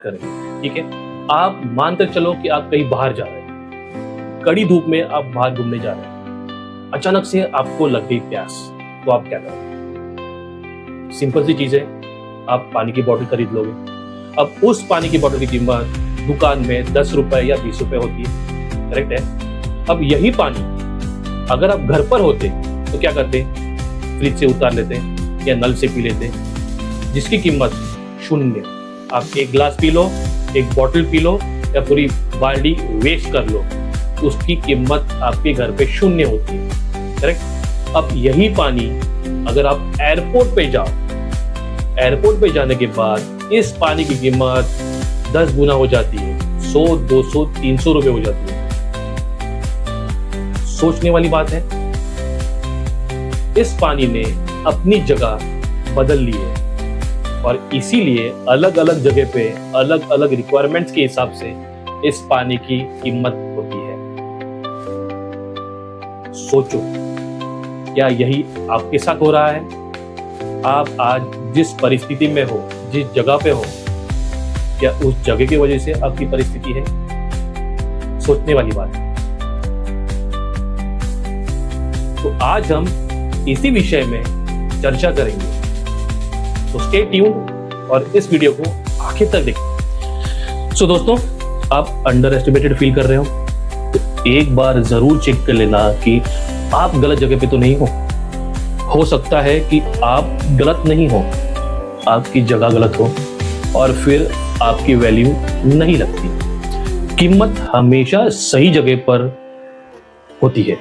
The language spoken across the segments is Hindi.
करें। ठीक है, आप मानकर चलो कि आप कहीं बाहर जा रहे हैं, कड़ी धूप में आप बाहर घूमने जा रहे हैं, अचानक से आपको लग गई प्यास, तो आप क्या करोगे? सिंपल सी चीज है, आप पानी की बोतल खरीद लोगे। अब उस पानी की बोतल की कीमत दुकान में 10 रुपए या 20 रुपए होती है, करेक्ट है। अब यही पानी अगर आप घर पर होते तो क्या करते? फ्रिज से उतार लेते या नल से पी लेते, जिसकी कीमत शून्य। आप एक गिलास पी लो, एक बोतल पी लो या पूरी बाल्टी वेस्ट कर लो, उसकी कीमत आपके घर पे शून्य होती है, करेक्ट। अब यही पानी अगर आप एयरपोर्ट पे जाओ, एयरपोर्ट पे जाने के बाद इस पानी की कीमत 10 गुना हो जाती है, 100, 200, 300 रुपए हो जाती है। सोचने वाली बात है, इस पानी ने अपनी जगह बदल ली है और इसीलिए अलग अलग जगह पे अलग अलग रिक्वायरमेंट्स के हिसाब से इस पानी की कीमत होती है। सोचो, क्या यही आपके साथ हो रहा है? आप आज जिस परिस्थिति में हो, जिस जगह पे हो, क्या उस जगह की वजह से आपकी परिस्थिति है? सोचने वाली बात है। तो आज हम इसी विषय में चर्चा करेंगे, तो स्टे ट्यून्ड और इस वीडियो को आखिर तक देखें। सो दोस्तों, आप अंडर एस्टिमेटेड फील कर रहे हो तो एक बार जरूर चेक कर लेना कि आप गलत जगह पे तो नहीं हो सकता है कि आप गलत नहीं हो, आपकी जगह गलत हो और फिर आपकी वैल्यू नहीं लगती। कीमत हमेशा सही जगह पर होती है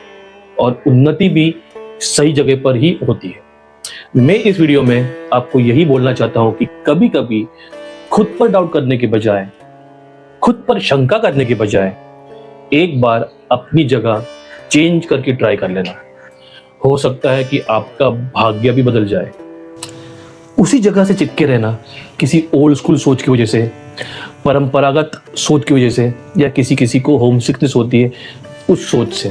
और उन्नति भी सही जगह पर ही होती है। मैं इस वीडियो में आपको यही बोलना चाहता हूं कि कभी कभी खुद पर डाउट करने के बजाय, खुद पर शंका करने के बजाय एक बार अपनी जगह चेंज करके ट्राई कर लेना। हो सकता है कि आपका भाग्य भी बदल जाए। उसी जगह से चिपके रहना किसी ओल्ड स्कूल सोच की वजह से, परंपरागत सोच की वजह से, या किसी को होम सिकनेस होती है उस सोच से,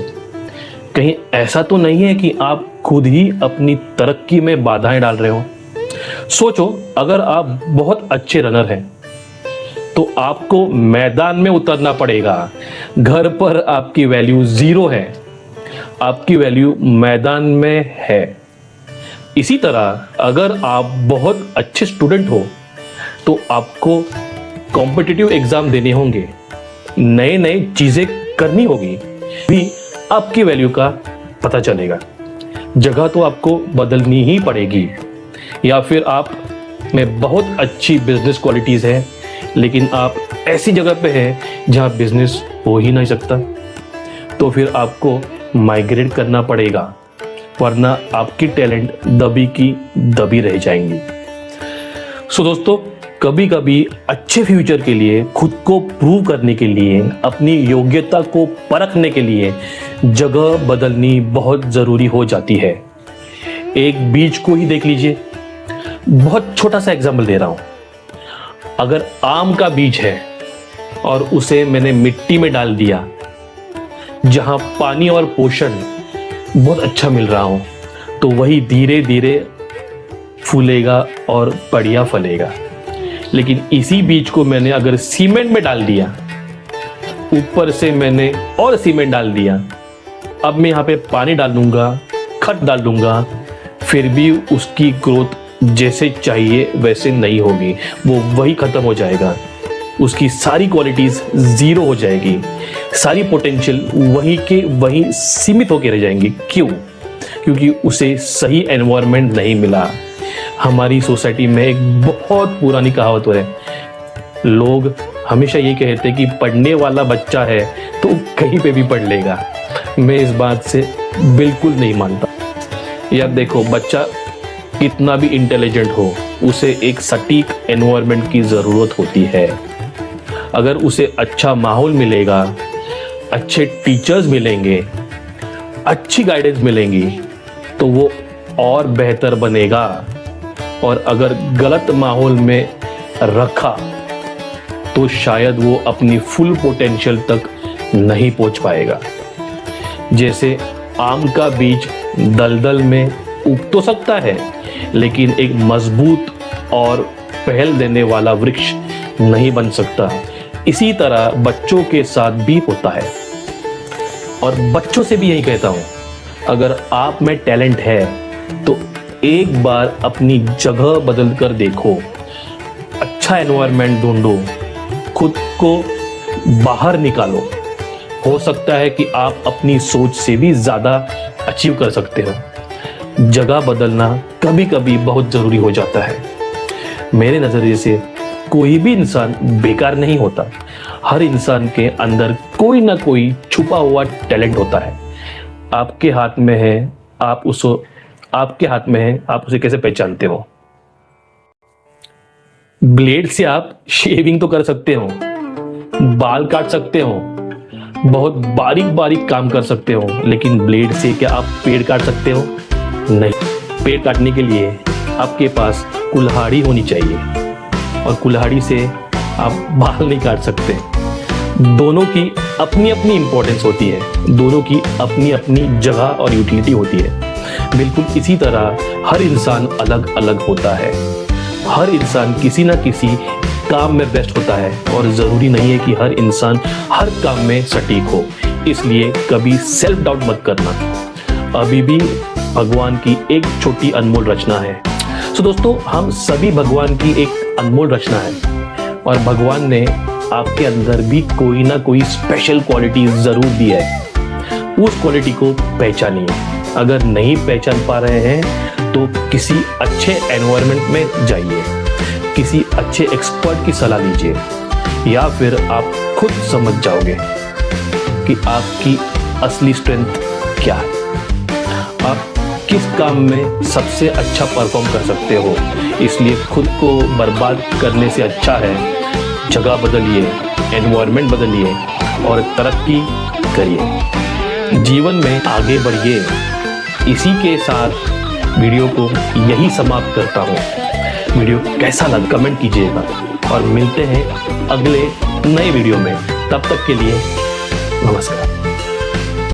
कहीं ऐसा तो नहीं है कि आप खुद ही अपनी तरक्की में बाधाएं डाल रहे हो? सोचो, अगर आप बहुत अच्छे रनर हैं तो आपको मैदान में उतरना पड़ेगा। घर पर आपकी वैल्यू 0 है, आपकी वैल्यू मैदान में है। इसी तरह अगर आप बहुत अच्छे स्टूडेंट हो तो आपको कॉम्पिटिटिव एग्जाम देने होंगे, नए नए चीजें करनी होगी, भी आपकी वैल्यू का पता चलेगा। जगह तो आपको बदलनी ही पड़ेगी। या फिर आप में बहुत अच्छी बिजनेस क्वालिटीज है लेकिन आप ऐसी जगह पे हैं जहां बिजनेस हो ही नहीं सकता, तो फिर आपको माइग्रेट करना पड़ेगा, वरना आपकी टैलेंट दबी की दबी रह जाएंगी। सो दोस्तों, कभी कभी अच्छे फ्यूचर के लिए, खुद को प्रूव करने के लिए, अपनी योग्यता को परखने के लिए जगह बदलनी बहुत जरूरी हो जाती है। एक बीज को ही देख लीजिए, बहुत छोटा सा एग्जांपल दे रहा हूं। अगर आम का बीज है और उसे मैंने मिट्टी में डाल दिया जहां पानी और पोषण बहुत अच्छा मिल रहा हो, तो वही धीरे धीरे फूलेगा और बढ़िया फलेगा। लेकिन इसी बीज को मैंने अगर सीमेंट में डाल दिया, ऊपर से मैंने और सीमेंट डाल दिया, अब मैं यहाँ पे पानी डाल दूंगा, खत डाल दूंगा, फिर भी उसकी ग्रोथ जैसे चाहिए वैसे नहीं होगी, वो वही खत्म हो जाएगा, उसकी सारी क्वालिटीज 0 हो जाएगी, सारी पोटेंशियल वही के वही सीमित होकर रह जाएंगी। क्यों? क्योंकि उसे सही एनवायरनमेंट नहीं मिला। हमारी सोसाइटी में एक बहुत पुरानी कहावत है, लोग हमेशा ये कहते हैं कि पढ़ने वाला बच्चा है तो कहीं पे भी पढ़ लेगा। मैं इस बात से बिल्कुल नहीं मानता। यार देखो, बच्चा कितना भी इंटेलिजेंट हो, उसे एक सटीक एनवायरनमेंट की ज़रूरत होती है। अगर उसे अच्छा माहौल मिलेगा, अच्छे टीचर्स मिलेंगे, अच्छी गाइडेंस मिलेंगी, तो वो और बेहतर बनेगा। और अगर गलत माहौल में रखा तो शायद वो अपनी फुल पोटेंशियल तक नहीं पहुंच पाएगा। जैसे आम का बीज दलदल में उग तो सकता है, लेकिन एक मजबूत और पहल देने वाला वृक्ष नहीं बन सकता। इसी तरह बच्चों के साथ भी होता है, और बच्चों से भी यही कहता हूं, अगर आप में टैलेंट है तो एक बार अपनी जगह बदल कर देखो, अच्छा एनवायरनमेंट ढूंढो, खुद को बाहर निकालो। हो सकता है कि आप अपनी सोच से भी ज़्यादा अचीव कर सकते हो। जगह बदलना कभी कभी बहुत ज़रूरी हो जाता है। मेरे नज़रिए से कोई भी इंसान बेकार नहीं होता। हर इंसान के अंदर कोई ना कोई छुपा हुआ टैलेंट होता है। आपके हाथ में है, आप उसे कैसे पहचानते हो? ब्लेड से आप शेविंग तो कर सकते हो, बाल काट सकते हो, बहुत बारीक बारीक काम कर सकते हो, लेकिन ब्लेड से क्या आप पेड़ काट सकते हो? नहीं। पेड़ काटने के लिए आपके पास कुल्हाड़ी होनी चाहिए, और कुल्हाड़ी से आप बाल नहीं काट सकते। दोनों की अपनी अपनी इंपॉर्टेंस होती है, दोनों की अपनी अपनी जगह और यूटिलिटी होती है। बिल्कुल इसी तरह हर इंसान अलग अलग होता है। हर इंसान किसी ना किसी काम में बेस्ट होता है, और ज़रूरी नहीं है कि हर इंसान हर काम में सटीक हो। इसलिए कभी सेल्फ डाउट मत करना। अभी भी भगवान की एक छोटी अनमोल रचना है। सो दोस्तों, हम सभी भगवान की एक अनमोल रचना है, और भगवान ने आपके अंदर भी कोई ना कोई स्पेशल क्वालिटी ज़रूर दी है। उस क्वालिटी को पहचानिए। अगर नहीं पहचान पा रहे हैं तो किसी अच्छे एनवायरनमेंट में जाइए, किसी अच्छे एक्सपर्ट की सलाह लीजिए, या फिर आप खुद समझ जाओगे कि आपकी असली स्ट्रेंथ क्या है, आप किस काम में सबसे अच्छा परफॉर्म कर सकते हो। इसलिए खुद को बर्बाद करने से अच्छा है जगह बदलिए, एनवायरनमेंट बदलिए और तरक्की करिए, जीवन में आगे बढ़िए। इसी के साथ वीडियो को यही समाप्त करता हूँ। वीडियो कैसा लगा कमेंट कीजिएगा, और मिलते हैं अगले नए वीडियो में। तब तक के लिए नमस्कार।